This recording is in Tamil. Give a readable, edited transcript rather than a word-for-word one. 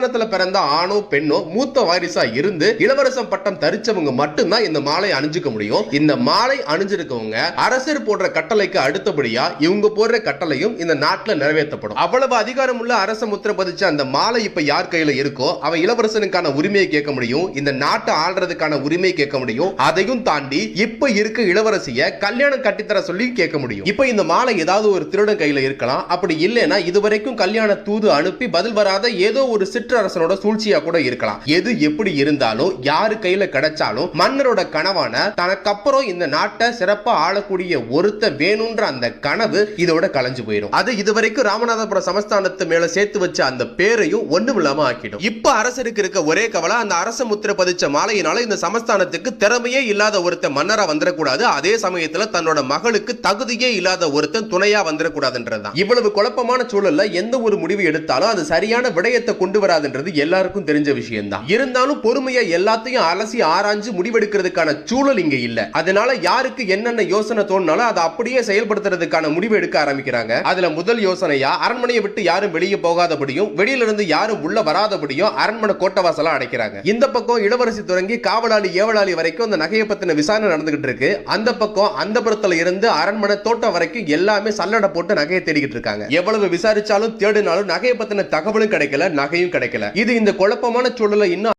பிறந்த ஆணோ பெண்ணோ மூத்த வாரிசா இருந்து இளவரசம் பட்டம் தரிச்சவங்க மட்டும்தான் இந்த மாலை அணிஞ்சுக்க முடியும். இந்த மாலை அணிஞ்சிருக்கவங்க அரசர் போடுற கட்டளைக்கு அடுத்தபடியா இவங்க போடுற கட்டளையும் இந்த நாட்டில் நிறைவேற்றப்படும். அவ்வளவு அதிகாரம் உள்ள அரச முத்திரை பதிச்ச அந்த மாலை இப்ப யார் கையில இருக்கோ அவன் இளவரசனுக்கான உரிமையை கேட்க முடியும், இந்த நாட்டை ஆள்றதுக்கான உரிமையை கேட்க முடியும். அதையும் தாண்டி இப்ப இருக்க இளவரசிய கல்யாணம் கட்டித்தர சொல்லி கேட்க முடியும். இப்ப இந்த மாலை ஏதாவது ஒரு திருடன் கையில இருக்கலாம். அப்படி இல்லைன்னா இதுவரைக்கும் கல்யாண தூது அனுப்பி பதில் வராத ஏதோ ஒரு சிற்றரசனோட சூழ்ச்சியா கூட இருக்கலாம். எது எப்படி இருந்தாலும் யாரு கையில கிடைச்சாலும் மன்னரோட கனவான தனக்கப்புறம் இந்த நாட்டை சிறப்பா ஆளக்கூடிய ஒருத்த வேணும்ன்ற அந்த கனவு இதோட கலைஞ்சு போயிடும். அது இதுவரைக்கும் ராமநாதபுரம் சமஸ்தானத்து மேல சேர்த்து வச்ச அந்த பேரையும் ஒண்ணுமில்லாம ஆக்கிடும். இப்ப அரசருக்கு இருக்க ஒரே கவலை அந்த அரச முத்திரை பதிச்ச மாலையினால இந்த சமஸ்தானத்துக்கு திறமையே இல்லாத ஒருத்த மன்னரா வந்துடக்கூடாது, அதே சமயத்துல தன்னோட மகளுக்கு தகுதியே இல்லாத ஒருத்தன் துணையா வந்துடக்கூடாதுன்றதுதான். இவ்வளவு குழப்பமான சூழல்ல எந்த ஒரு முடிவு எடுத்தாலும் அது சரியான விடயத்தை கொண்டு வராதுன்றது எல்லாருக்கும் தெரிஞ்ச விஷயம் தான். இருந்தாலும் பொறுமையா எல்லாத்தையும் அலசி ஆராய்ஞ்சு முடிவெடுக்கிறதுக்கான சூழல் இங்க இல்ல. அதனால யாருக்கு என்னென்ன யோசனை தோணுனாலும் அதை அப்படியே செயல்படுத்துறதுக்கான முடிவு எடுக்க ஆரம்பிக்கிறாங்க. அதுல முதல் யோசனையா அரண்மனையை விட்டு யாரும் வெளியே போகாதபடியும் வெளியில இருந்து யாரும் உள்ள வராதபடியும் அரண்மனை கோட்டவாசலா அடைக்கிறாங்க. இந்த பக்கம் இளவரசி தொடங்கி காவலாளி ஏவலாளி வரைக்கும் அந்த நகையை பத்தின விசாரணை நடந்துகிட்டு இருக்கு. அந்த பக்கம் அந்த புறத்துல இருந்து அரண்மனை தோட்டம் வரைக்கும் எல்லாமே சல்லடை போட்டு நகையை தேடிக்கிட்டு இருக்காங்க. எவ்வளவு விசாரிச்சாலும் தேடினாலும் நகையை பத்தின தகவலும் கிடைக்கல, நகையும் கிடைக்கல. இது இந்த குழப்பமான சூழலை இன்னும்